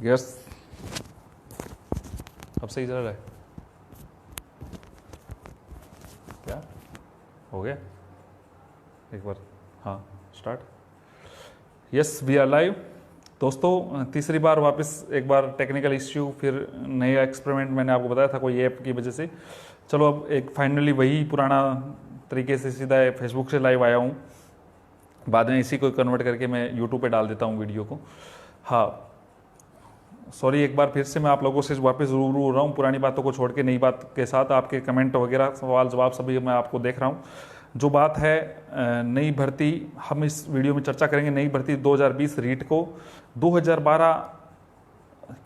Yes, अब सही चल रहा है क्या? हो गया एक बार? हाँ, start. Yes, we are live. दोस्तों, तीसरी बार वापस एक बार टेक्निकल इश्यू, फिर नया एक्सपेरिमेंट मैंने आपको बताया था कोई ऐप की वजह से। चलो अब एक फाइनली वही पुराना तरीके से सीधा फेसबुक से लाइव आया हूँ, बाद में इसी को कन्वर्ट करके मैं यूट्यूब पे डाल देता हूँ वीडियो को। हाँ, सॉरी, एक बार फिर से मैं आप लोगों से वापस रूबरू हो रहा हूँ, पुरानी बातों को छोड़ के नई बात के साथ। आपके कमेंट वगैरह, सवाल जवाब सभी मैं आपको देख रहा हूँ। जो बात है नई भर्ती, हम इस वीडियो में चर्चा करेंगे नई भर्ती 2020 रीट को। 2012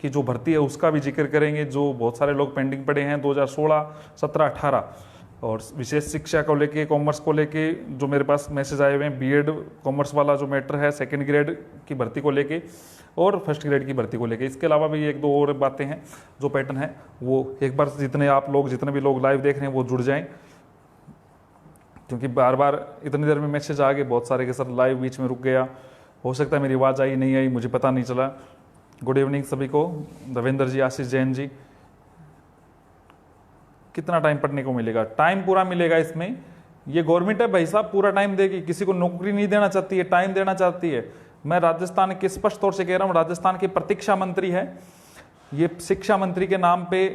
की जो भर्ती है उसका भी जिक्र करेंगे, जो बहुत सारे लोग पेंडिंग पड़े हैं 2016, 17, 18। और विशेष शिक्षा को लेके, कॉमर्स को लेके जो मेरे पास मैसेज आए हुए हैं, बीएड कॉमर्स वाला जो मैटर है, सेकंड ग्रेड की भर्ती को लेके और फर्स्ट ग्रेड की भर्ती को लेके। इसके अलावा भी एक दो और बातें हैं, जो पैटर्न है वो एक बार जितने भी लोग लाइव देख रहे हैं वो जुड़ जाएं, क्योंकि बार बार इतनी देर में मैसेज आ गए बहुत सारे के सर लाइव बीच में रुक गया, हो सकता है मेरी आवाज़ आई नहीं आई, मुझे पता नहीं चला। गुड इवनिंग सभी को, देवेंद्र जी, आशीष जैन जी। कितना टाइम पढ़ने को मिलेगा? टाइम पूरा मिलेगा इसमें। ये गवर्नमेंट है भाई साहब, पूरा टाइम देगी, किसी को नौकरी नहीं देना चाहती है, टाइम देना चाहती है। मैं राजस्थान के स्पष्ट तौर से कह रहा हूँ, राजस्थान की प्रतीक्षा मंत्री है ये। शिक्षा मंत्री के नाम पे,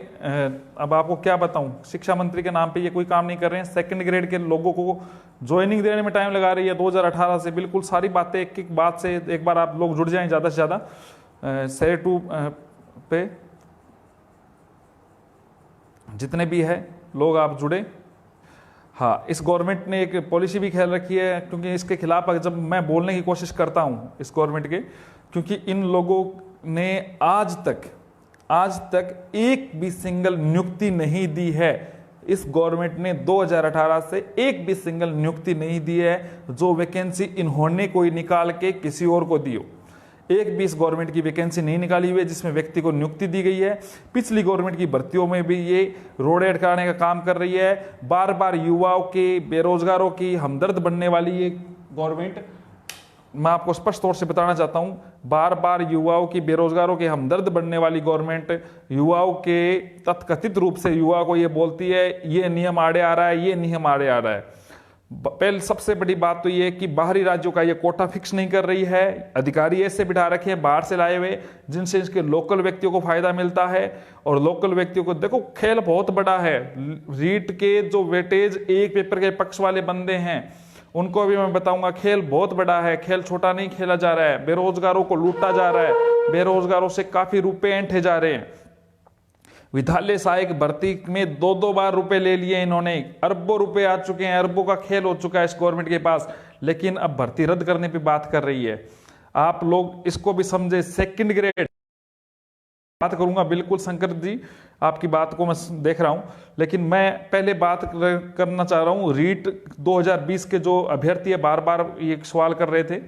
अब आपको क्या बताऊं, शिक्षा मंत्री के नाम पे ये कोई काम नहीं कर रहे हैं। सेकंड ग्रेड के लोगों को ज्वाइनिंग देने में टाइम लगा रही है 2018 से। बिल्कुल सारी बातें एक एक बात से, एक बार आप लोग जुड़ जाएं ज़्यादा से ज़्यादा शेयर टू पे, जितने भी है लोग आप जुड़े। हाँ, इस गवर्नमेंट ने एक पॉलिसी भी ख्याल रखी है, क्योंकि इसके खिलाफ जब मैं बोलने की कोशिश करता हूँ इस गवर्नमेंट के, क्योंकि इन लोगों ने आज तक एक भी सिंगल नियुक्ति नहीं दी है। इस गवर्नमेंट ने 2018 से एक भी सिंगल नियुक्ति नहीं दी है, जो वैकेंसी इन्होंने कोई निकाल के किसी और को दी हो। एक भी इस गवर्नमेंट की वैकेंसी नहीं निकाली हुई है जिसमें व्यक्ति को नियुक्ति दी गई है। पिछली गवर्नमेंट की भर्तियों में भी ये रोड अटकाने का काम कर रही है। बार बार युवाओं के, बेरोजगारों की हमदर्द बनने वाली ये गवर्नमेंट, मैं आपको स्पष्ट तौर से बताना चाहता हूं, बार बार युवाओं की, बेरोजगारों के हमदर्द बनने वाली गवर्नमेंट युवाओं के तथकथित रूप से युवा को ये बोलती है ये नियम आड़े आ रहा है, ये नियम आड़े आ रहा है। पहले सबसे बड़ी बात तो ये कि बाहरी राज्यों का ये कोटा फिक्स नहीं कर रही है। अधिकारी ऐसे बिठा रखे हैं बाहर से लाए हुए, जिनसे इसके लोकल व्यक्तियों को फायदा मिलता है। और लोकल व्यक्तियों को देखो, खेल बहुत बड़ा है। रीट के जो वेटेज एक पेपर के पक्ष वाले बंदे हैं उनको भी मैं बताऊंगा, खेल बहुत बड़ा है, खेल छोटा नहीं खेला जा रहा है। बेरोजगारों को लूटा जा रहा है, बेरोजगारों से काफी रुपए ऐंठे जा रहे हैं। विद्यालय सहायक भर्ती में 2-2 बार रुपए ले लिए इन्होंने, अरबों रुपए आ चुके हैं, अरबों का खेल हो चुका है इस गवर्नमेंट के पास, लेकिन अब भर्ती रद्द करने पे बात कर रही है। आप लोग इसको भी समझे। सेकंड ग्रेड बात करूंगा, बिल्कुल शंकर जी आपकी बात को मैं देख रहा हूं, लेकिन मैं पहले बात करना चाह रहा हूं रीट 2020 के जो अभ्यर्थी है, बार बार ये सवाल कर रहे थे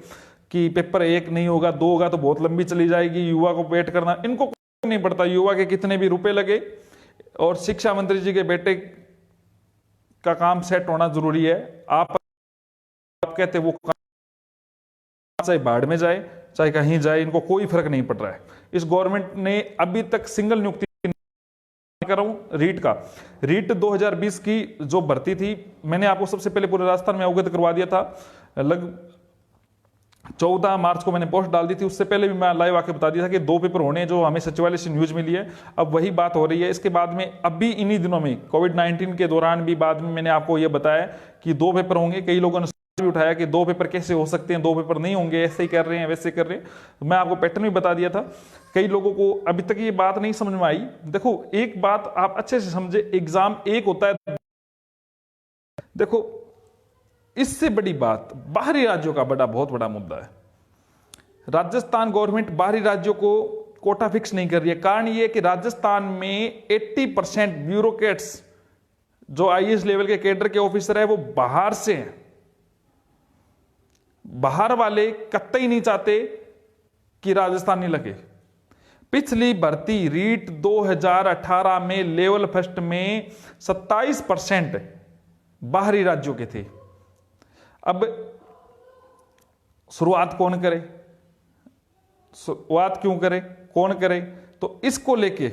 कि पेपर 1 नहीं होगा, 2 होगा तो बहुत लंबी चली जाएगी, युवा को वेट करना। इनको नहीं पड़ता युवा के कितने भी रुपए लगे, और शिक्षा मंत्री जी के बेटे का काम सेट होना जरूरी है। आप कहते वो चाहे बाढ़ में जाए चाहे कहीं जाए, इनको कोई फर्क नहीं पड़ रहा है। इस गवर्नमेंट ने अभी तक सिंगल नियुक्ति कर रहा हूं रीट का। रीट 2020 की जो भर्ती थी, मैंने आपको सबसे पहले पूरे राजस्थान में अवगत करवा दिया था। लगभग 14 मार्च को मैंने पोस्ट डाल दी थी। उससे पहले भी मैं लाइव आके बता दिया था कि 2 पेपर होने, जो हमें सचिवालय से न्यूज मिली है। अब वही बात हो रही है। इसके बाद में अभी इन्हीं दिनों में कोविड-19 के दौरान भी बाद में मैंने आपको ये बताया कि 2 पेपर होंगे। कई लोगों ने भी उठाया कि 2 पेपर कैसे हो सकते हैं, 2 पेपर नहीं होंगे, ऐसे ही कर रहे हैं, वैसे कर रहे हैं। मैं आपको पैटर्न भी बता दिया था। कई लोगों को अभी तक ये बात नहीं समझ में आई। देखो, एक बात आप अच्छे से समझे, एग्जाम एक होता है। देखो, इससे बड़ी बात बाहरी राज्यों का बहुत बड़ा मुद्दा है। राजस्थान गवर्नमेंट बाहरी राज्यों को कोटा फिक्स नहीं कर रही है। कारण ये कि राजस्थान में 80% ब्यूरोक्रेट्स, जो आईएएस लेवल के कैडर के ऑफिसर है, वो बाहर से हैं। बाहर वाले कतई नहीं चाहते कि राजस्थानी लगे। पिछली भर्ती रीट 2018 में लेवल फर्स्ट में 27% बाहरी राज्यों के थे। अब शुरुआत कौन करे? शुरुआत क्यों करे, कौन करे, तो इसको लेके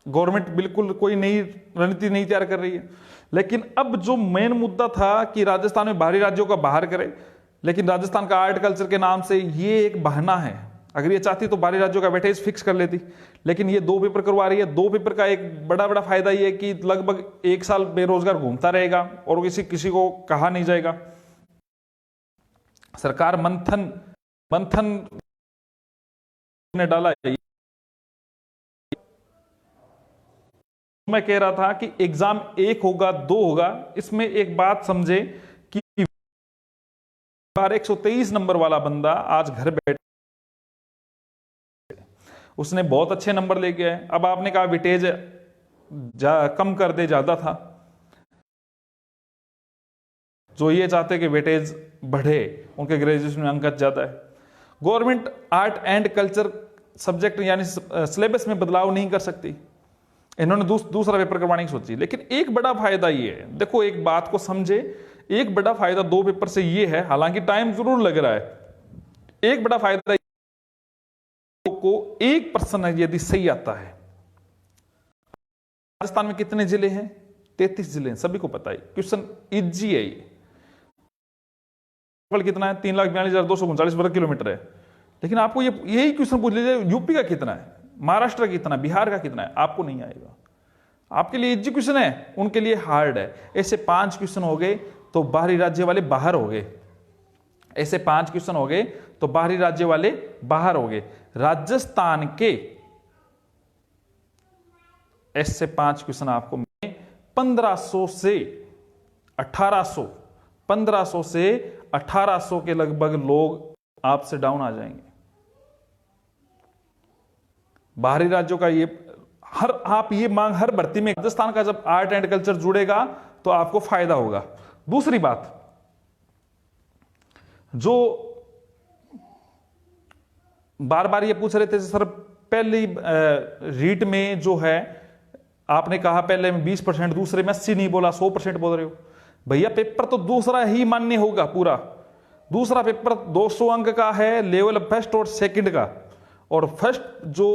गवर्नमेंट बिल्कुल कोई नई रणनीति नहीं तैयार कर रही है। लेकिन अब जो मेन मुद्दा था कि राजस्थान में बाहरी राज्यों का बाहर करे, लेकिन राजस्थान का आर्ट कल्चर के नाम से ये एक बहाना है। अगर ये चाहती तो बाहरी राज्यों का वेटेज फिक्स कर लेती, लेकिन ये 2 पेपर करवा रही है। 2 पेपर का एक बड़ा फायदा ये है कि लगभग 1 साल बेरोजगार घूमता रहेगा और किसी को कहा नहीं जाएगा। सरकार मंथन ने डाला है। मैं कह रहा था कि एग्जाम 1 होगा 2 होगा, इसमें एक बात समझे कि 123 नंबर वाला बंदा आज घर बैठे, उसने बहुत अच्छे नंबर लेके आए। अब आपने कहा वेटेज कम कर दे, ज्यादा था। जो ये चाहते कि वेटेज बढ़े, उनके ग्रेजुएशन में अंक ज्यादा है। Government art and culture subject यानी सिलेबस में बदलाव नहीं कर सकती। इन्होंने दूसरा पेपर करवाने की सोची। लेकिन एक बड़ा फायदा ये है, देखो एक बात को समझे, एक बड़ा फायदा 2 पेपर से ये है, हालांकि टाइम जरूर लग रहा है। एक बड़ा फायदा को 1% यदि सही आता है। राजस्थान में कितने जिले हैं? 33 जिले हैं, सभी को पता है। क्वेश्चन इजी है ये। कितना है? 3,42,239 वर्ग किलोमीटर है। लेकिन आपको यही क्वेश्चन पूछ लीजिए यूपी का कितना है, महाराष्ट्र का कितना, बिहार का कितना है, आपको नहीं आएगा। आपके लिए इजी क्वेश्चन है, उनके लिए हार्ड है। ऐसे 5 क्वेश्चन हो गए तो बाहरी राज्य वाले बाहर हो गए। ऐसे 5 क्वेश्चन हो गए तो बाहरी राज्य वाले बाहर हो गए। राजस्थान के ऐसे 5 क्वेश्चन आपको 1500 से 1800 1500 से 1800 के लगभग लोग आपसे डाउन आ जाएंगे। बाहरी राज्यों का ये आप ये मांग हर भर्ती में, राजस्थान का जब आर्ट एंड कल्चर जुड़ेगा तो आपको फायदा होगा। दूसरी बात, जो बार बार ये पूछ रहे थे सर, पहली रीट में जो है आपने कहा पहले में 20%, दूसरे में 80 नहीं बोला, 100% बोल रहे हो। भैया पेपर तो दूसरा ही मान्य होगा पूरा। दूसरा पेपर 200 अंक का है, लेवल फर्स्ट और सेकंड का, और फर्स्ट जो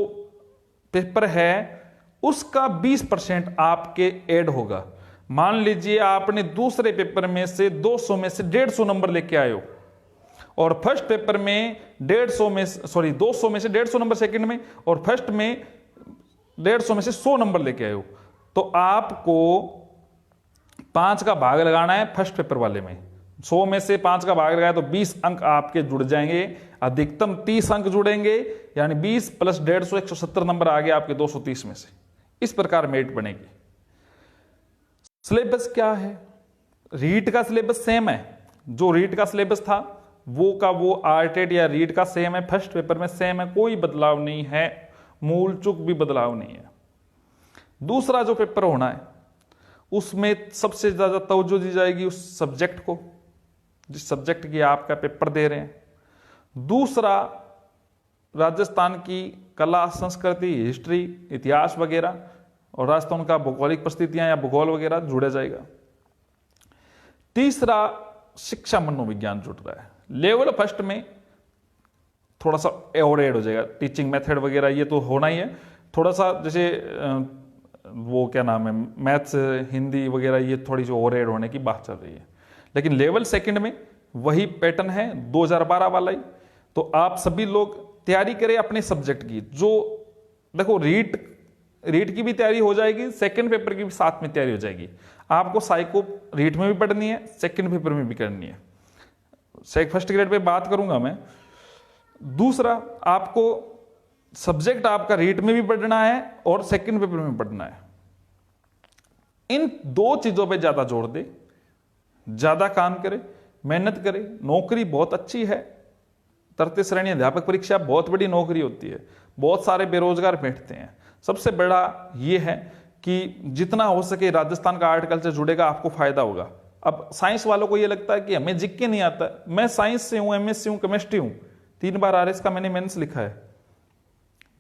पेपर है उसका 20% आपके ऐड होगा। मान लीजिए आपने दूसरे पेपर में से 200 में से 150 नंबर लेके आए हो, और फर्स्ट पेपर में 200 में से 150 नंबर सेकंड में, और फर्स्ट में 150 में से 100 नंबर लेके आए हो, तो आपको 5 का भाग लगाना है फर्स्ट पेपर वाले में। 100 में से 5 का भाग लगाया तो 20 अंक आपके जुड़ जाएंगे, अधिकतम 30 अंक जुड़ेंगे, यानी 20 प्लस 150 170 नंबर आ गए आपके 230 में से। इस प्रकार मेरिट बनेगी। सिलेबस क्या है? रीट का सिलेबस सेम है। जो रीट का सिलेबस था वो आर्टेड या रीट का सेम है, फर्स्ट पेपर में सेम है, कोई बदलाव नहीं है, मूल चूक भी बदलाव नहीं है। दूसरा जो पेपर होना है उसमें सबसे ज्यादा तवज्जो दी जाएगी उस सब्जेक्ट को, जिस सब्जेक्ट की आपका पेपर दे रहे हैं। दूसरा, राजस्थान की कला संस्कृति, हिस्ट्री, इतिहास वगैरह, और राजस्थान का भौगोलिक परिस्थितियां या भूगोल वगैरह जुड़ा जाएगा। तीसरा, शिक्षा मनोविज्ञान जुड़ रहा है। लेवल फर्स्ट में थोड़ा सा और ऐड हो जाएगा, टीचिंग मेथड वगैरह ये तो होना ही है। थोड़ा सा जैसे वो क्या नाम है, मैथ्स, हिंदी वगैरह, ये थोड़ी सी और ऐड होने की बात चल रही है। लेकिन लेवल सेकंड में वही पैटर्न है 2012 वाला ही। तो आप सभी लोग तैयारी करें अपने सब्जेक्ट की। जो देखो रीट की भी तैयारी हो जाएगी, सेकंड पेपर की भी साथ में तैयारी हो जाएगी। आपको साइको रीट में भी पढ़नी है, सेकंड पेपर में भी करनी है। फर्स्ट ग्रेड पे बात करूंगा मैं। दूसरा, आपको सब्जेक्ट आपका रीट में भी पढ़ना है और सेकंड पेपर में पढ़ना है। इन 2 चीजों पे ज्यादा जोर दे, ज्यादा काम करे, मेहनत करे। नौकरी बहुत अच्छी है, तृतीय श्रेणी अध्यापक परीक्षा बहुत बड़ी नौकरी होती है, बहुत सारे बेरोजगार बैठते हैं। सबसे बड़ा ये है कि जितना हो सके राजस्थान का आर्ट कल्चर जुड़ेगा, आपको फायदा होगा। अब साइंस वालों को ये लगता है कि हमें जीके नहीं आता। मैं साइंस से हूं, एमएससी हूं, केमिस्ट्री हूं, 3 बार आरएस का मैंने मेंस लिखा है।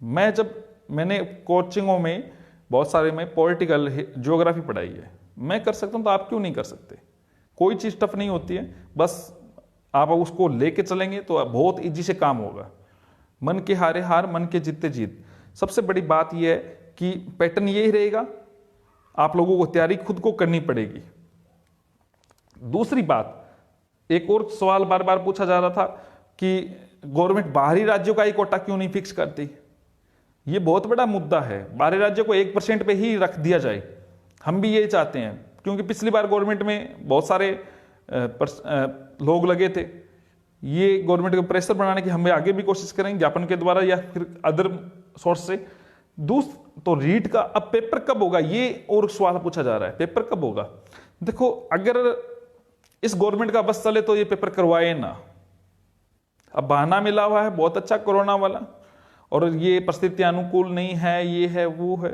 मैंने कोचिंगों में बहुत सारे में पॉलिटिकल ज्योग्राफी पढ़ाई है। मैं कर सकता हूं तो आप क्यों नहीं कर सकते? कोई चीज टफ नहीं होती है, बस आप उसको लेके चलेंगे तो बहुत इजी से काम होगा। मन के हारे हार, मन के जीते जीत। सबसे बड़ी बात यह है कि पैटर्न यही रहेगा, आप लोगों को तैयारी खुद को करनी पड़ेगी। दूसरी बात, एक और सवाल बार बार पूछा जा रहा था कि गवर्नमेंट बाहरी राज्यों का ही कोटा क्यों नहीं फिक्स करती। ये बहुत बड़ा मुद्दा है, बाहरी राज्यों को 1% पे ही रख दिया जाए। हम भी यही चाहते हैं, क्योंकि पिछली बार गवर्नमेंट में बहुत सारे लोग लगे थे। ये गवर्नमेंट को प्रेशर बनाने की हमें आगे भी कोशिश करेंगे, ज्ञापन के द्वारा या फिर अदर सोर्स से। तो रीट का अब पेपर कब होगा, ये और सवाल पूछा जा रहा है, पेपर कब होगा। देखो, अगर इस गवर्नमेंट का बस चले तो ये पेपर करवाए ना। अब बहाना मिला हुआ है बहुत अच्छा कोरोना वाला, और ये परिस्थिति अनुकूल नहीं है, ये है वो है,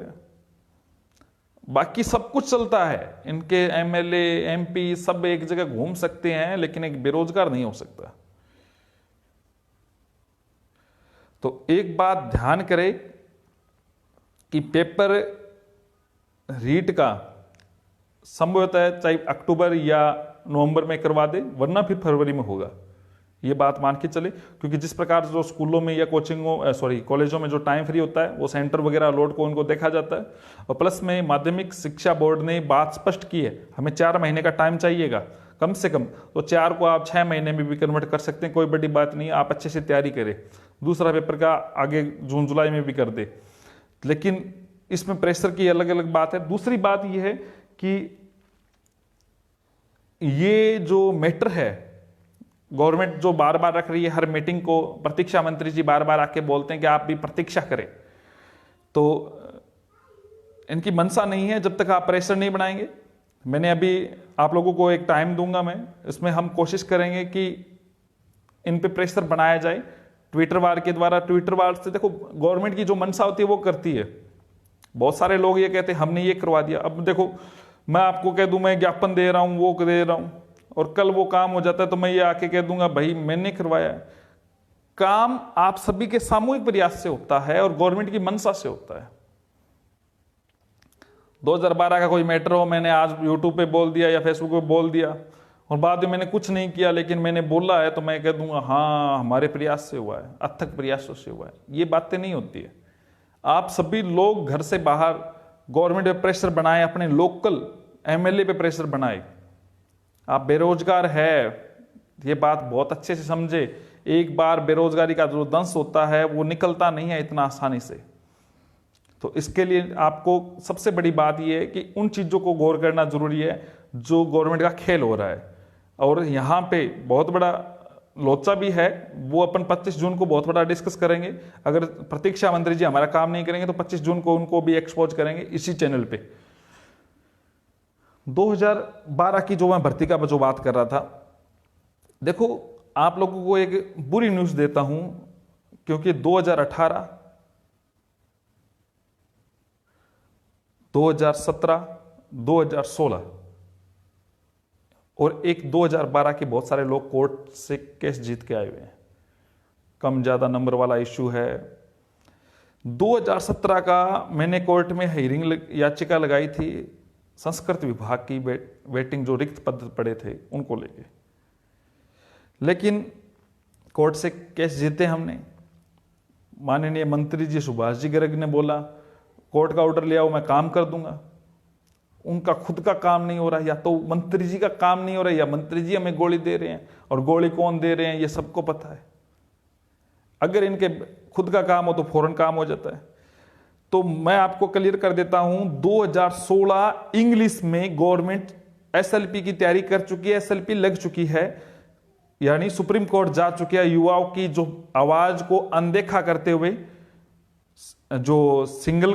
बाकी सब कुछ चलता है। इनके एमएलए एमपी सब एक जगह घूम सकते हैं, लेकिन एक बेरोजगार नहीं हो सकता। तो एक बात ध्यान करें कि पेपर रीट का संभवतः है चाहे अक्टूबर या नवंबर में करवा दे, वरना फिर फरवरी में होगा। ये बात मान के चले, क्योंकि जिस प्रकार जो स्कूलों में या कॉलेजों में जो टाइम फ्री होता है, वो सेंटर वगैरह लोड को उनको देखा जाता है। और प्लस में माध्यमिक शिक्षा बोर्ड ने बात स्पष्ट की है, हमें 4 महीने का टाइम चाहिएगा कम से कम। तो 4 को आप 6 महीने में भी कन्वर्ट कर सकते हैं, कोई बड़ी बात नहीं, आप अच्छे से तैयारी करें। दूसरा पेपर का आगे जून जुलाई में भी कर दे, लेकिन इसमें प्रेशर की अलग अलग बात है। दूसरी बात यह है कि ये जो मैटर है, गवर्नमेंट जो बार बार रख रही है हर मीटिंग को, प्रतीक्षा मंत्री जी बार बार आके बोलते हैं कि आप भी प्रतीक्षा करें, तो इनकी मंशा नहीं है जब तक आप प्रेशर नहीं बनाएंगे। मैंने अभी आप लोगों को एक टाइम दूंगा मैं, इसमें हम कोशिश करेंगे कि इन पे प्रेशर बनाया जाए ट्विटर वार के द्वारा। ट्विटर वार से देखो, गवर्नमेंट की जो मंशा होती है वो करती है। बहुत सारे लोग ये कहते हैं हमने ये करवा दिया। अब देखो, मैं आपको कह दूं मैं ज्ञापन दे रहा हूं, वो दे रहा हूं, और कल वो काम हो जाता है तो मैं ये आके कह दूंगा भाई मैंने करवाया। काम आप सभी के सामूहिक प्रयास से होता है और गवर्नमेंट की मंशा से होता है। 2012 का कोई मैटर हो, मैंने आज यूट्यूब पे बोल दिया या फेसबुक पे बोल दिया और बाद में मैंने कुछ नहीं किया, लेकिन मैंने बोला है, तो मैं कह दूंगा हाँ हमारे प्रयास से हुआ है, अथक प्रयासों से हुआ है। ये बातें नहीं होती है। आप सभी लोग घर से बाहर गवर्नमेंट पे प्रेशर बनाए, अपने लोकल एमएलए पे प्रेशर बनाए। आप बेरोजगार है, ये बात बहुत अच्छे से समझे। एक बार बेरोजगारी का जो दंश होता है वो निकलता नहीं है इतना आसानी से। तो इसके लिए आपको सबसे बड़ी बात यह है कि उन चीजों को गौर करना जरूरी है जो गवर्नमेंट का खेल हो रहा है। और यहाँ पे बहुत बड़ा लोचा भी है, वो अपन 25 जून को बहुत बड़ा डिस्कस करेंगे। अगर प्रतीक्षा मंत्री जी हमारा काम नहीं करेंगे तो 25 जून को उनको भी एक्सपोज करेंगे इसी चैनल पे। 2012 की जो मैं भर्ती का जो बात कर रहा था, देखो आप लोगों को एक बुरी न्यूज देता हूं, क्योंकि 2018, 2017, 2016 और एक 2012 के बहुत सारे लोग कोर्ट से केस जीत के आए हुए हैं। कम ज्यादा नंबर वाला इश्यू है। 2017 का मैंने कोर्ट में हियरिंग याचिका लगाई थी संस्कृत विभाग की वेटिंग जो रिक्त पद पड़े थे उनको लेके, लेकिन कोर्ट से केस जीते हमने। माननीय मंत्री जी सुभाष जी गर्ग ने बोला कोर्ट का ऑर्डर ले आओ, मैं काम कर दूंगा। उनका खुद का काम नहीं हो रहा, या तो मंत्री जी का काम नहीं हो रहा, या मंत्री जी हमें गोली दे रहे हैं, और गोली कौन दे रहे हैं ये सबको पता है। अगर इनके खुद का काम हो तो फौरन काम हो जाता है। तो मैं आपको क्लियर कर देता हूं, 2016 इंग्लिश में गवर्नमेंट एसएलपी की तैयारी कर चुकी है, एसएलपी लग चुकी है, यानी सुप्रीम कोर्ट जा चुकी है। युवाओं की जो आवाज को अनदेखा करते हुए, जो सिंगल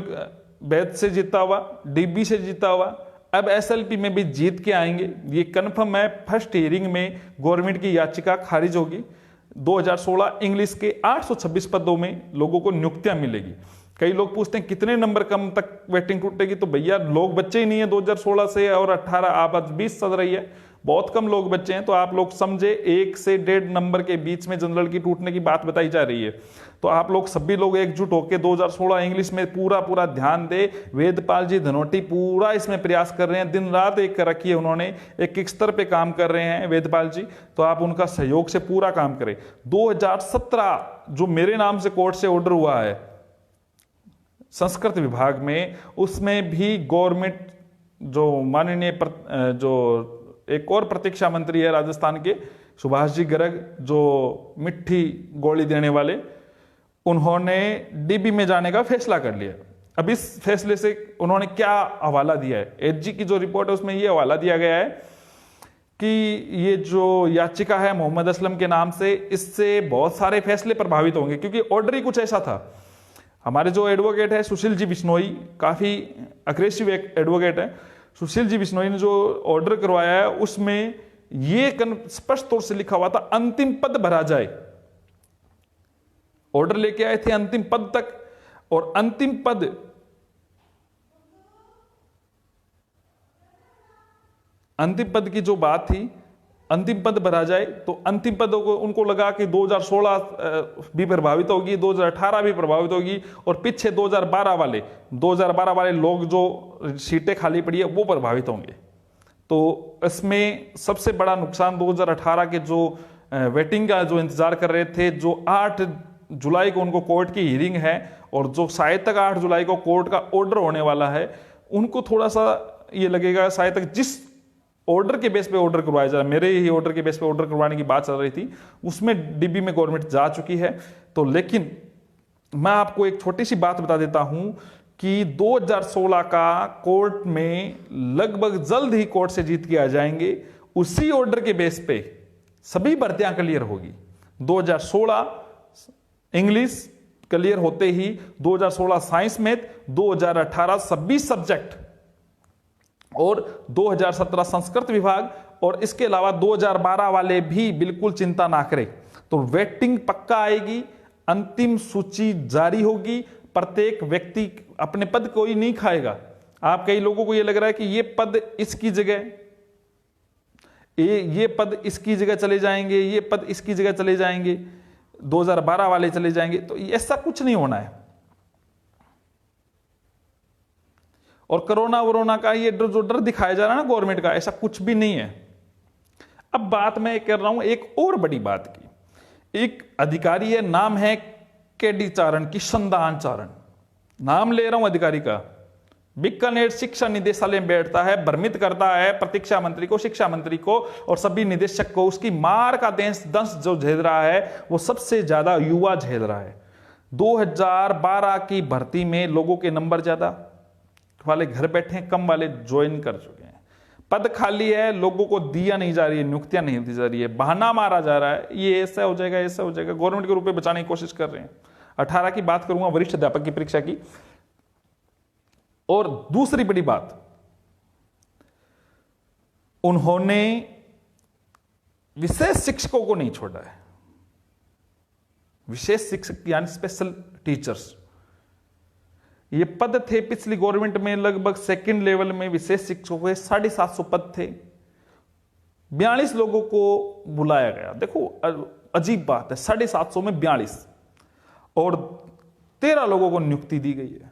बेच से जीता हुआ, डीबी से जीता हुआ, अब एसएलपी में भी जीत के आएंगे। ये कन्फर्म है। फर्स्ट हियरिंग में गवर्नमेंट की याचिका खारिज होगी। 2016 इंग्लिश के 826 पदों में लोगों को नियुक्तियां मिलेगी। कई लोग पूछते हैं कितने नंबर कम तक वेटिंग टूटेगी, तो भैया लोग बच्चे ही नहीं है 2016 से, और 18 आप 20 चल रही है, बहुत कम लोग बच्चे हैं, तो आप लोग समझे 1 से 1.5 नंबर के बीच में जनरल की टूटने की बात बताई जा रही है। तो आप लोग सभी लोग एकजुट होकर 2016 इंग्लिश में पूरा ध्यान दे। वेदपाल जी धनोटी पूरा इसमें प्रयास कर रहे हैं, दिन रात एक कर रखी है उन्होंने, एक स्तर पे काम कर रहे हैं वेदपाल जी, तो आप उनका सहयोग से पूरा काम करें। 2017 जो मेरे नाम से कोर्ट से ऑर्डर हुआ है संस्कृत विभाग में, उसमें भी गवर्नमेंट जो माननीय जो एक और प्रतीक्षा मंत्री है राजस्थान के सुभाष जी गर्ग, जो मिट्टी गोली देने वाले, उन्होंने डीबी में जाने का फैसला कर लिया। अब इस फैसले से उन्होंने क्या हवाला दिया है, एचजी की जो रिपोर्ट है उसमें यह हवाला दिया गया है कि ये जो याचिका है मोहम्मद असलम के नाम से, इससे बहुत सारे फैसले प्रभावित होंगे, क्योंकि ऑर्डर ही कुछ ऐसा था। हमारे जो एडवोकेट है सुशील जी बिश्नोई, काफी अग्रेसिव एडवोकेट है, सुशील जी बिश्नोई ने जो ऑर्डर करवाया है उसमें ये स्पष्ट तौर से लिखा हुआ था अंतिम पद भरा जाए। ऑर्डर लेके आए थे अंतिम पद तक, और अंतिम पद की जो बात थी, अंतिम पद भरा जाए, तो अंतिम पद को उनको लगा कि 2016 भी प्रभावित होगी, 2018 भी प्रभावित होगी, और पीछे 2012 वाले लोग जो सीटें खाली पड़ी है वो प्रभावित होंगे। तो इसमें सबसे बड़ा नुकसान 2018 के जो वेटिंग का जो इंतजार कर रहे थे, जो 8 जुलाई को उनको कोर्ट की हियरिंग है, और जो शायद तक 8 जुलाई को कोर्ट का ऑर्डर होने वाला है, उनको थोड़ा सा ये लगेगा शायद तक जिस ऑर्डर के बेस पे ऑर्डर करवाया जा रहा है, मेरे ही ऑर्डर के बेस पे ऑर्डर करवाने की बात चल रही थी, उसमें डीबी में गवर्नमेंट जा चुकी है। तो लेकिन मैं आपको एक छोटी सी बात बता देता हूं कि 2016 का कोर्ट में लगभग जल्द ही कोर्ट से जीत के आ जाएंगे। उसी ऑर्डर के बेस पे सभी भर्तियां क्लियर होगी। 2016 इंग्लिश क्लियर होते ही 2016 साइंस मैथ, 2018 सभी सब्जेक्ट, और 2017 संस्कृत विभाग, और इसके अलावा 2012 वाले भी बिल्कुल चिंता ना करें। तो वेटिंग पक्का आएगी, अंतिम सूची जारी होगी, प्रत्येक व्यक्ति अपने पद कोई नहीं खाएगा। आप कई लोगों को ये लग रहा है कि ये पद इसकी जगह, ये पद इसकी जगह चले जाएंगे, ये पद इसकी जगह चले जाएंगे, 2012 वाले चले जाएंगे, तो ऐसा कुछ नहीं होना है। और कोरोना का ये जो डर दिखाया जा रहा है ना गवर्नमेंट का, ऐसा कुछ भी नहीं है। अब बात मैं कर रहा हूं एक और बड़ी बात की। एक अधिकारी है, नाम है केडी चारण, किशनदान चारण, नाम ले रहा हूं अधिकारी का, बीकानेर शिक्षा निदेशालय में बैठता है, भ्रमित करता है प्रतीक्षा मंत्री को, शिक्षा मंत्री को और सभी निदेशक को। उसकी मार का दंश जो झेल रहा है वो सबसे ज्यादा युवा झेल रहा है। 2012 की भर्ती में लोगों के नंबर ज्यादा वाले घर बैठे हैं, कम वाले ज्वाइन कर चुके हैं। पद खाली है, लोगों को दिया नहीं जा रही है, नियुक्तियां नहीं दी जा रही है, बहाना मारा जा रहा है, ये ऐसा हो जाएगा, ऐसा हो जाएगा। गवर्नमेंट के रुपए बचाने की कोशिश कर रहे हैं। 18 की बात करूंगा, वरिष्ठ अध्यापक की परीक्षा की। और दूसरी बड़ी बात, उन्होंने विशेष शिक्षकों को नहीं छोड़ा है। विशेष शिक्षक यानी स्पेशल टीचर्स, ये पद थे पिछली गवर्नमेंट में, लगभग सेकंड लेवल में विशेष शिक्षकों के 750 पद थे, 42 लोगों को बुलाया गया। देखो अजीब बात है, 750 में 42, और 13 लोगों को नियुक्ति दी गई है।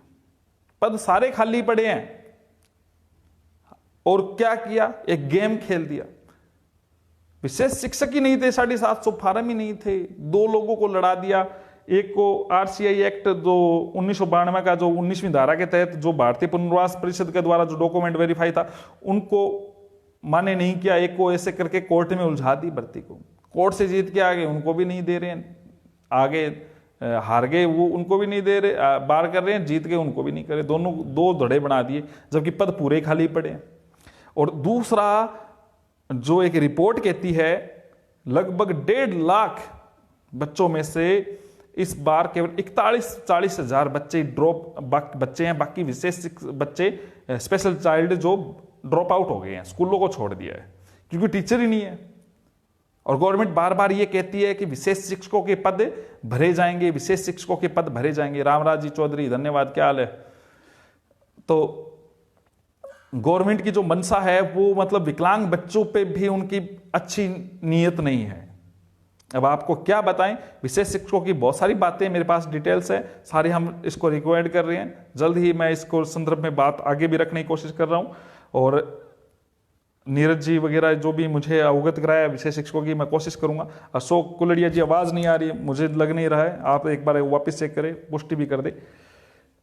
पद सारे खाली पड़े हैं, और क्या किया, एक गेम खेल दिया। विशेष शिक्षक ही नहीं थे, 750 फार्म ही नहीं थे, 2 लोगों को लड़ा दिया। एक को आरसीआई एक्ट जो 1992 का, जो 19वीं धारा के तहत जो भारतीय पुनर्वास परिषद के द्वारा जो डॉक्यूमेंट वेरीफाई था, उनको माने नहीं किया। एक को ऐसे करके कोर्ट में उलझा दी भर्ती को, कोर्ट से जीत के आगे उनको भी नहीं दे रहे हैं, आगे हार गए वो उनको भी नहीं दे रहे, बार कर रहे हैं, जीत गए उनको भी नहीं करे, दोनों 2 धड़े बना दिए, जबकि पद पूरे खाली पड़े हैं। और दूसरा जो एक रिपोर्ट कहती है, लगभग 1.5 लाख बच्चों में से इस बार केवल 41-40 हजार बच्चे बच्चे हैं, बाकी विशेष बच्चे स्पेशल चाइल्ड जो ड्रॉप आउट हो गए हैं, स्कूलों को छोड़ दिया है, क्योंकि टीचर ही नहीं है। और गवर्नमेंट बार बार ये कहती है कि विशेष शिक्षकों के पद भरे जाएंगे, विशेष शिक्षकों के पद भरे जाएंगे। रामराज जी चौधरी, धन्यवाद, क्या हाल है। तो गवर्नमेंट की जो मंशा है वो मतलब विकलांग बच्चों पे भी उनकी अच्छी नीयत नहीं है। अब आपको क्या बताएं, विशेष शिक्षकों की बहुत सारी बातें मेरे पास डिटेल्स है, सारी हम इसको रिक्वायर्ड कर रहे हैं। जल्द ही मैं इसको संदर्भ में बात आगे भी रखने की कोशिश कर रहा हूं, और नीरज जी वगैरह जो भी मुझे अवगत कराया विशेष शिक्षकों की, मैं कोशिश करूंगा। अशोक कुलड़िया जी, आवाज नहीं आ रही है, मुझे लग नहीं रहा है, आप एक बार वापस चेक करें, पुष्टि भी कर दे।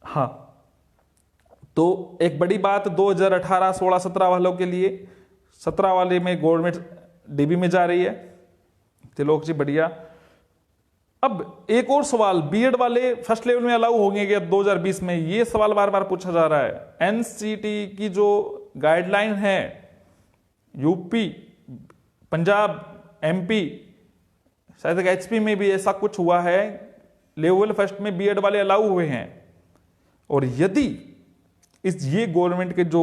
हाँ, तो एक बड़ी बात 2018 16 17 वालों के लिए, 17 वाले में गवर्नमेंट डीबी में जा रही है। तिलोक जी बढ़िया। अब एक और सवाल, बीएड वाले फर्स्ट लेवल में अलाउ होंगे क्या 2020 में? ये सवाल बार बार पूछा जा रहा है। एनसीटी की जो गाइडलाइन है, यूपी, पंजाब, एमपी, शायद एचपी में भी ऐसा कुछ हुआ है, लेवल फर्स्ट में बीएड वाले अलाउ हुए हैं। और यदि ये गवर्नमेंट के जो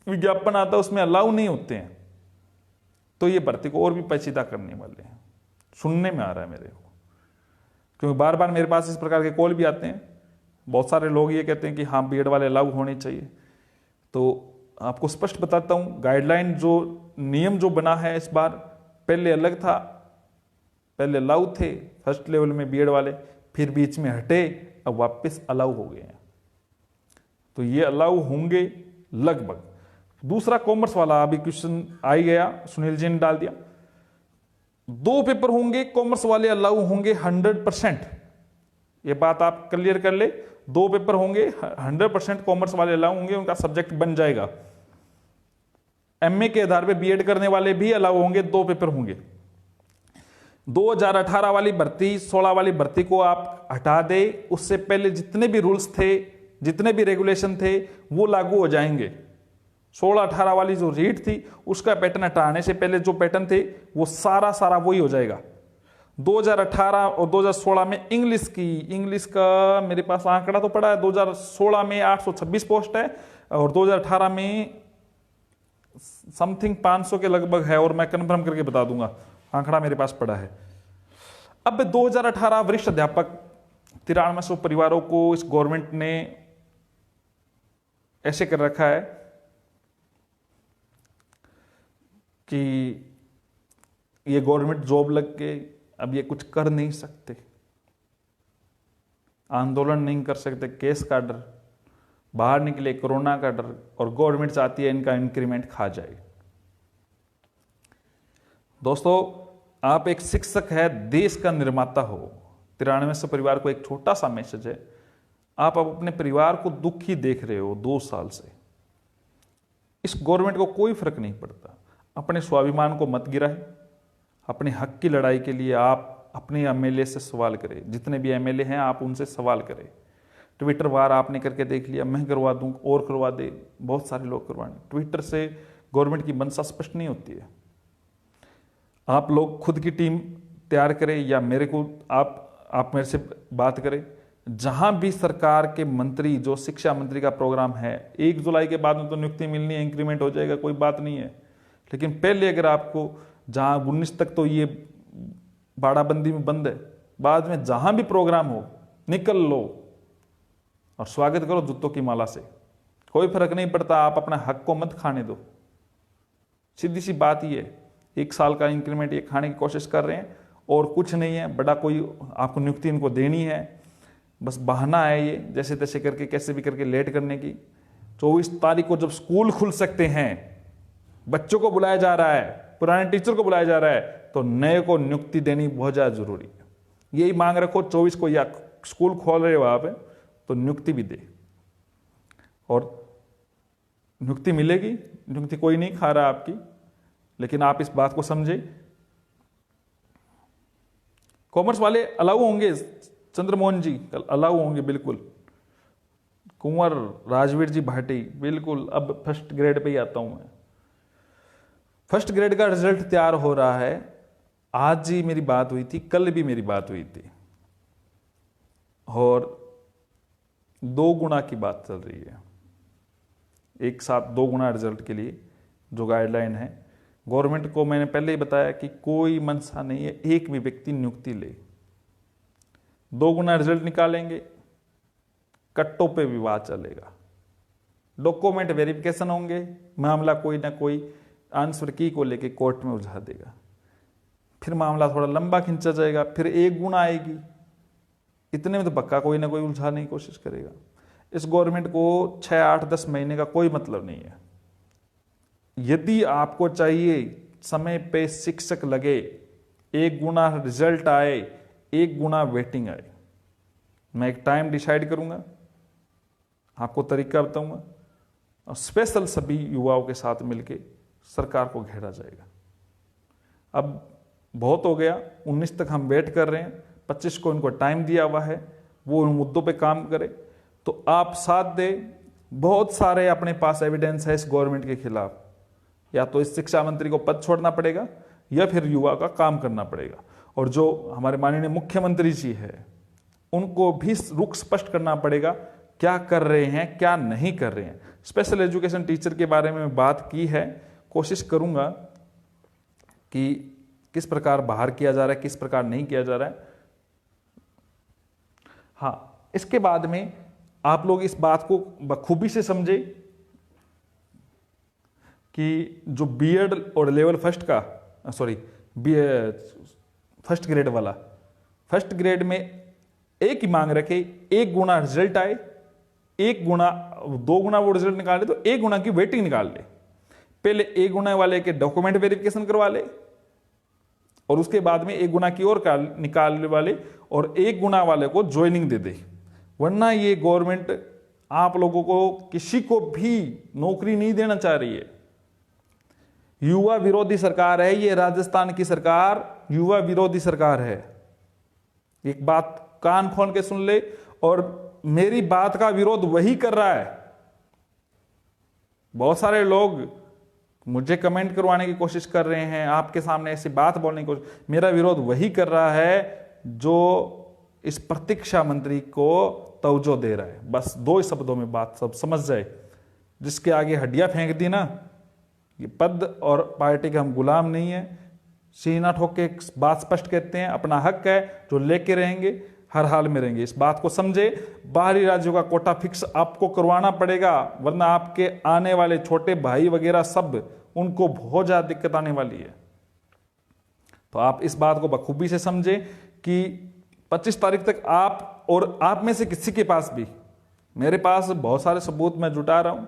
विज्ञापन आता है उसमें अलाउ नहीं होते हैं, तो ये भर्ती को और भी पेचीदा करने वाले हैं, सुनने में आ रहा है मेरे को। क्योंकि बार बार मेरे पास इस प्रकार के कॉल भी आते हैं, बहुत सारे लोग ये कहते हैं कि हाँ बीएड वाले अलाउ होने चाहिए। तो आपको स्पष्ट बताता हूं, गाइडलाइन जो नियम जो बना है इस बार, पहले अलग था, पहले अलाउ थे फर्स्ट लेवल में बीएड वाले, फिर बीच में हटे, अब वापस अलाउ हो गए हैं। तो ये अलाउ होंगे लगभग। दूसरा कॉमर्स वाला अभी क्वेश्चन आ ही गया, सुनील जी ने डाल दिया, 2 पेपर होंगे कॉमर्स वाले अलाउ होंगे 100%। ये बात आप क्लियर कर ले, 2 पेपर होंगे 100% कॉमर्स वाले अलाउ होंगे, उनका सब्जेक्ट बन जाएगा। एमए के आधार पे बीएड करने वाले भी अलाउ होंगे, 2 पेपर होंगे। 2018 वाली भर्ती, 16 वाली भर्ती को आप हटा दे, उससे पहले जितने भी रूल्स थे, जितने भी रेगुलेशन थे, वो लागू हो जाएंगे। 16-18 वाली जो रीट थी उसका पैटर्न हटाने से पहले जो पैटर्न थे वो सारा वही हो जाएगा। 2018 और 2016 में इंग्लिश का मेरे पास आंकड़ा तो पड़ा है, 2016 में 826 पोस्ट है और 2018 में समथिंग 500 के लगभग है, और मैं कंफर्म करके बता दूंगा, आंकड़ा मेरे पास पड़ा है। अब 2018 वरिष्ठ अध्यापक 9300 परिवारों को इस गवर्नमेंट ने ऐसे कर रखा है कि ये गवर्नमेंट जॉब लग के अब ये कुछ कर नहीं सकते, आंदोलन नहीं कर सकते, केस का डर, बाहर निकले कोरोना का डर, और गवर्नमेंट चाहती है इनका इंक्रीमेंट खा जाए। दोस्तों, आप एक शिक्षक है, देश का निर्माता हो, 9300 परिवार को एक छोटा सा मैसेज है, आप अब अपने परिवार को दुखी देख रहे हो 2 साल से, इस गवर्नमेंट को कोई फर्क नहीं पड़ता। अपने स्वाभिमान को मत गिराए, अपने हक की लड़ाई के लिए आप अपने एमएलए से सवाल करें, जितने भी एमएलए हैं आप उनसे सवाल करें। ट्विटर वार आपने करके देख लिया, मैं करवा दूं और करवा दे, बहुत सारे लोग करवाने। ट्विटर से गवर्नमेंट की मंशा स्पष्ट नहीं होती है। आप लोग खुद की टीम तैयार करें, या मेरे को आप मेरे से बात करें। जहां भी सरकार के मंत्री, जो शिक्षा मंत्री का प्रोग्राम है, 1 जुलाई के बाद में तो नियुक्ति मिलनी है, इंक्रीमेंट हो जाएगा, कोई बात नहीं है, लेकिन पहले अगर आपको, जहां 19 तक तो ये बाड़ाबंदी में बंद है, बाद में जहां भी प्रोग्राम हो निकल लो और स्वागत करो जूतों की माला से, कोई फर्क नहीं पड़ता, आप अपना हक को मत खाने दो। सीधी सी बात ही है, 1 साल का इंक्रीमेंट ये खाने की कोशिश कर रहे हैं और कुछ नहीं है, बड़ा कोई आपको नियुक्ति इनको देनी है, बस बहाना है ये, जैसे तैसे करके कैसे भी करके लेट करने की। 24 तारीख को जब स्कूल खुल सकते हैं, बच्चों को बुलाया जा रहा है, पुराने टीचर को बुलाया जा रहा है, तो नए को नियुक्ति देनी बहुत ज्यादा जरूरी है। यही मांग रखो 24 को, या स्कूल खोल रहे हो आप तो नियुक्ति भी दे, और नियुक्ति मिलेगी। नियुक्ति कोई नहीं खा रहा आपकी, लेकिन आप इस बात को समझे। कॉमर्स वाले अलाउ होंगे, चंद्रमोहन जी अलाउ होंगे बिल्कुल। कुंवर राजवीर जी भाटी, बिल्कुल। अब फर्स्ट ग्रेड पे ही आता हूं मैं। फर्स्ट ग्रेड का रिजल्ट तैयार हो रहा है, आज ही मेरी बात हुई थी, कल भी मेरी बात हुई थी, और 2 गुना की बात चल रही है, एक साथ 2 गुना रिजल्ट के लिए जो गाइडलाइन है। गवर्नमेंट को मैंने पहले ही बताया कि कोई मंशा नहीं है एक भी व्यक्ति नियुक्ति ले, 2 गुना रिजल्ट निकालेंगे, कट्टों पे विवाद चलेगा। डॉक्यूमेंट वेरिफिकेशन होंगे, मामला कोई ना कोई आंसर की को लेके कोर्ट में उलझा देगा, फिर मामला थोड़ा लंबा खींचा जाएगा, फिर एक गुना आएगी, इतने में तो पक्का कोई ना कोई उलझाने की कोशिश करेगा। इस गवर्नमेंट को 6, 8, 10 महीने का कोई मतलब नहीं है। यदि आपको चाहिए समय पे शिक्षक लगे, 1 गुना रिजल्ट आए, 1 गुना वेटिंग आए, मैं एक टाइम डिसाइड करूंगा, आपको तरीका बताऊंगा, और स्पेशल सभी युवाओं के साथ मिलके सरकार को घेरा जाएगा। अब बहुत हो गया, 19 तक हम वेट कर रहे हैं, 25 को इनको टाइम दिया हुआ है, वो उन मुद्दों पे काम करे, तो आप साथ दे। बहुत सारे अपने पास एविडेंस है इस गवर्नमेंट के खिलाफ, या तो इस शिक्षा मंत्री को पद छोड़ना पड़ेगा या फिर युवा का काम करना पड़ेगा। और जो हमारे माननीय मुख्यमंत्री जी है, उनको भी रुख स्पष्ट करना पड़ेगा, क्या कर रहे हैं, क्या नहीं कर रहे हैं। स्पेशल एजुकेशन टीचर के बारे में बात की है, कोशिश करूंगा कि किस प्रकार बाहर किया जा रहा है, किस प्रकार नहीं किया जा रहा है। हाँ, इसके बाद में आप लोग इस बात को बखूबी से समझे कि जो बीएड और लेवल फर्स्ट का फर्स्ट ग्रेड वाला, फर्स्ट ग्रेड में एक ही मांग रखे, 1 गुना रिजल्ट आए, 1 गुना 2 गुना वो रिजल्ट निकाले तो 1 गुना की वेटिंग निकाल ले। पहले 1 गुना वाले के डॉक्यूमेंट वेरिफिकेशन करवा ले, और उसके बाद में 1 गुना की और निकालने वाले और 1 गुना वाले को ज्वाइनिंग दे दे। वरना ये गवर्नमेंट आप लोगों को किसी को भी नौकरी नहीं देना चाह रही है। युवा विरोधी सरकार है ये, राजस्थान की सरकार युवा विरोधी सरकार है। एक बात कान खोल के सुन ले, और मेरी बात का विरोध वही कर रहा है। बहुत सारे लोग मुझे कमेंट करवाने की कोशिश कर रहे हैं, आपके सामने ऐसी बात बोलने की कोशिश, मेरा विरोध वही कर रहा है जो इस प्रतीक्षा मंत्री को तवज्जो दे रहा है। बस 2 शब्दों में बात सब समझ जाए। जिसके आगे हड्डियां फेंक दी ना, ये पद और पार्टी के हम गुलाम नहीं है, सीना ठोक के बात स्पष्ट कहते हैं, अपना हक है जो लेके रहेंगे, हर हाल में रहेंगे। इस बात को समझे। बाहरी राज्यों का कोटा फिक्स आपको करवाना पड़ेगा, वरना आपके आने वाले छोटे भाई वगैरह सब, उनको बहुत ज्यादा दिक्कत आने वाली है। तो आप इस बात को बखूबी से समझे कि 25 तारीख तक आप और आप में से किसी के पास भी, मेरे पास बहुत सारे सबूत मैं जुटा रहा हूं,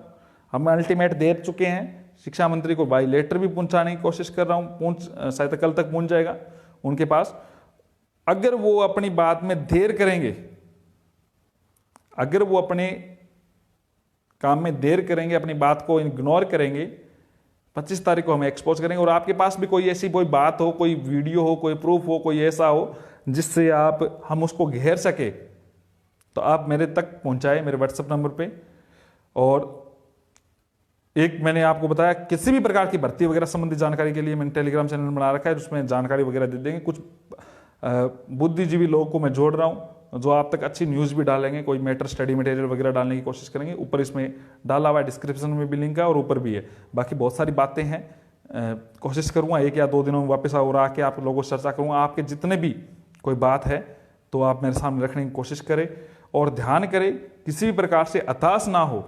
हम अल्टीमेट दे चुके हैं, शिक्षा मंत्री को बाई लेटर भी पहुंचाने की कोशिश कर रहा हूं, शायद कल तक पहुंच जाएगा उनके पास। अगर वो अपनी बात में देर करेंगे, अगर वो अपने काम में देर करेंगे, अपनी बात को इग्नोर करेंगे, 25 तारीख को हम एक्सपोज करेंगे। और आपके पास भी कोई ऐसी कोई बात हो, कोई वीडियो हो, कोई प्रूफ हो, कोई ऐसा हो जिससे हम उसको घेर सके, तो आप मेरे तक पहुंचाए, मेरे व्हाट्सएप नंबर पे। और एक मैंने आपको बताया, किसी भी प्रकार की भर्ती वगैरह संबंधी जानकारी के लिए मैंने टेलीग्राम चैनल बना रखा है, जिसमें जानकारी वगैरह दे देंगे। कुछ बुद्धिजीवी लोगों को मैं जोड़ रहा हूं जो आप तक अच्छी न्यूज़ भी डालेंगे, कोई मैटर स्टडी मटेरियल वगैरह डालने की कोशिश करेंगे। ऊपर इसमें डाला हुआ है, डिस्क्रिप्शन में भी लिंक है और ऊपर भी है। बाकी बहुत सारी बातें हैं, कोशिश करूंगा 1 या 2 दिनों में वापस और आके आप लोगों से चर्चा करूंगा। आपके जितने भी कोई बात है तो आप मेरे सामने रखने की कोशिश करें, और ध्यान करें किसी भी प्रकार से हताश ना हो।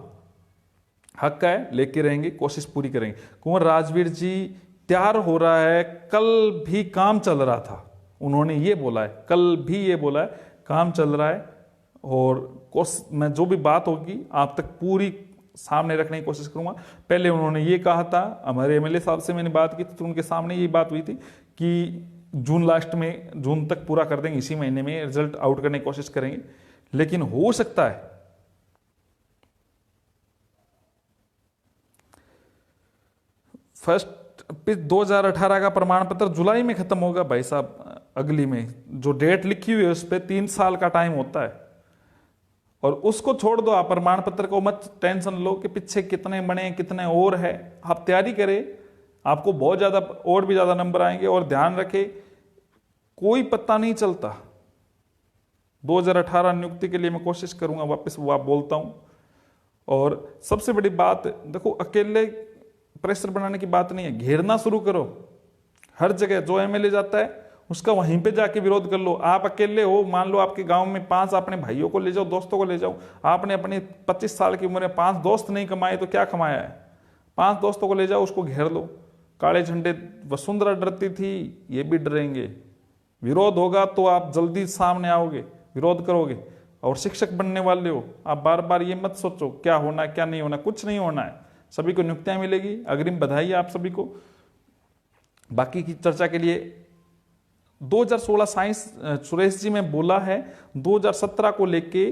हक का है, लेके रहेंगे, कोशिश पूरी करेंगे। कुंवर राजवीर जी तैयार हो रहा है, कल भी काम चल रहा था, उन्होंने ये बोला है, कल भी ये बोला है, काम चल रहा है। और मैं जो भी बात होगी आप तक पूरी सामने रखने की कोशिश करूंगा। पहले उन्होंने ये कहा था, हमारे एमएलए साहब से मैंने बात की थी तो उनके सामने ये बात हुई थी कि जून तक पूरा कर देंगे, इसी महीने में रिजल्ट आउट करने की कोशिश करेंगे। लेकिन हो सकता है फर्स्ट 2018 का प्रमाण पत्र जुलाई में खत्म होगा भाई साहब। अगली में जो डेट लिखी हुई है उस पर 3 साल का टाइम होता है, और उसको छोड़ दो आप, प्रमाण पत्र को मत टेंशन लो कि पीछे कितने बने, कितने और है। आप तैयारी करें, आपको बहुत ज्यादा और भी ज्यादा नंबर आएंगे। और ध्यान रखें, कोई पता नहीं चलता। 2018 नियुक्ति के लिए मैं कोशिश करूंगा, वापस वो आप बोलता हूं। और सबसे बड़ी बात देखो, अकेले प्रेशर बनाने की बात नहीं है, घेरना शुरू करो। हर जगह जो एमएलए जाता है उसका वहीं पे जाके विरोध कर लो। आप अकेले हो, मान लो आपके गांव में 5 अपने भाइयों को ले जाओ, दोस्तों को ले जाओ। आपने अपनी 25 साल की उम्र में 5 दोस्त नहीं कमाए तो क्या कमाया है? 5 दोस्तों को ले जाओ, उसको घेर लो। काले झंडे, वसुंधरा डरती थी, ये भी डरेंगे। विरोध होगा तो आप जल्दी सामने आओगे, विरोध करोगे। और शिक्षक बनने वाले हो, आप बार बार ये मत सोचो क्या होना है क्या नहीं होना, कुछ नहीं होना है। सभी को नियुक्तियां मिलेगी, अग्रिम बधाई आप सभी को। बाकी की चर्चा के लिए 2016 साइंस सुरेश जी में बोला है, 2017 को लेके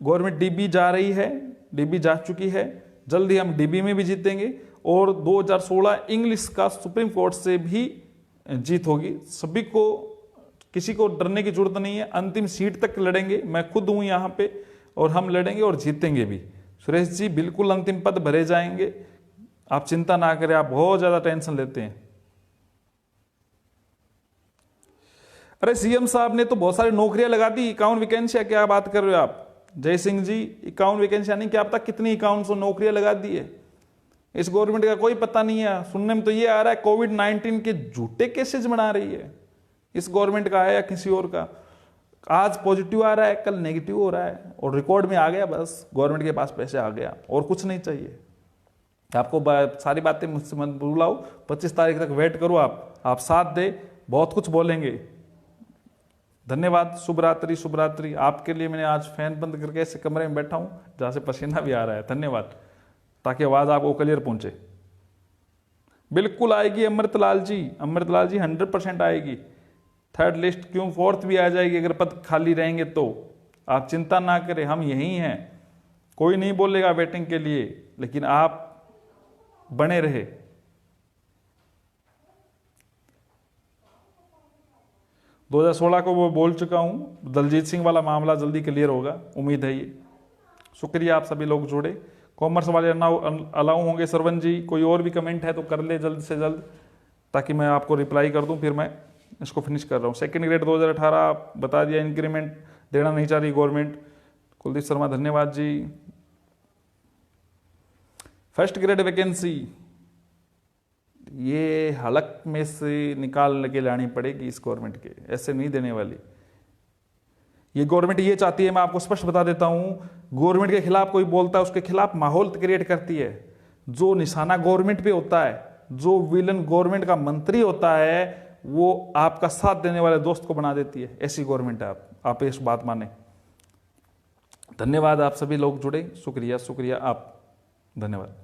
गवर्नमेंट डीबी जा रही है, डीबी जा चुकी है, जल्दी हम डीबी में भी जीतेंगे। और 2016 इंग्लिश का सुप्रीम कोर्ट से भी जीत होगी। सभी को, किसी को डरने की जरूरत नहीं है। अंतिम सीट तक लड़ेंगे, मैं खुद हूं यहां पे, और हम लड़ेंगे और जीतेंगे भी। सुरेश जी बिल्कुल अंतिम पद भरे जाएंगे, आप चिंता ना करें, आप बहुत ज्यादा टेंशन लेते हैं। अरे सीएम साहब ने तो बहुत सारी नौकरियां लगा दी, 51 वैकेंसियां, क्या बात कर रहे हो आप जय सिंह जी? 51 वैकेंसियां नहीं, क्या पता कितनी 5100 नौकरियां लगा दी है। इस गवर्नमेंट का कोई पता नहीं है। सुनने में तो ये आ रहा है कोविड-19 के झूठे केसेज बना रही है, इस गवर्नमेंट का है या किसी और का। आज पॉजिटिव आ रहा है, कल नेगेटिव हो रहा है, और रिकॉर्ड में आ गया, बस गवर्नमेंट के पास पैसे आ गया, और कुछ नहीं चाहिए आपको। सारी बातें मुझसे मत बुलाओ, 25 तारीख तक वेट करो। आप साथ दे, बहुत कुछ बोलेंगे। धन्यवाद, शुभ रात्रि, शुभ रात्रि। आपके लिए मैंने आज फैन बंद करके ऐसे कमरे में बैठा हूं जहां से पसीना भी आ रहा है। धन्यवाद, ताकि आवाज आपको क्लियर पहुंचे। बिल्कुल आएगी अमृतलाल जी, अमृतलाल जी 100% आएगी। 3rd लिस्ट क्यों, 4th भी आ जाएगी अगर पद खाली रहेंगे तो। आप चिंता ना करें, हम यहीं हैं, कोई नहीं बोलेगा वेटिंग के लिए, लेकिन आप बने रहे। दो 2016 को वो बोल चुका हूं, दलजीत सिंह वाला मामला जल्दी क्लियर होगा, उम्मीद है ये। शुक्रिया, आप सभी लोग जुड़े। कॉमर्स वाले अलाउ होंगे। सरवन जी, कोई और भी कमेंट है तो कर ले जल्द से जल्द, ताकि मैं आपको रिप्लाई कर दूं, फिर मैं इसको फिनिश कर रहा हूं। सेकंड ग्रेड 2018 बता दिया, इंक्रीमेंट देना नहीं चाह रही गवर्नमेंट। कुलदीप शर्मा धन्यवाद जी। फर्स्ट ग्रेड वैकेंसी ये हलक में से निकाल के लानी पड़ेगी इस गवर्नमेंट के, ऐसे नहीं देने वाली। ये गवर्नमेंट ये चाहती है, मैं आपको स्पष्ट बता देता हूं, गवर्नमेंट के खिलाफ कोई बोलता है उसके खिलाफ माहौल क्रिएट करती है। जो निशाना गवर्नमेंट पे होता है, जो विलन गवर्नमेंट का मंत्री होता है, वो आपका साथ देने वाले दोस्त को बना देती है। ऐसी गवर्नमेंट है। आप इस बात माने। धन्यवाद, आप सभी लोग जुड़े। शुक्रिया, शुक्रिया आप, धन्यवाद।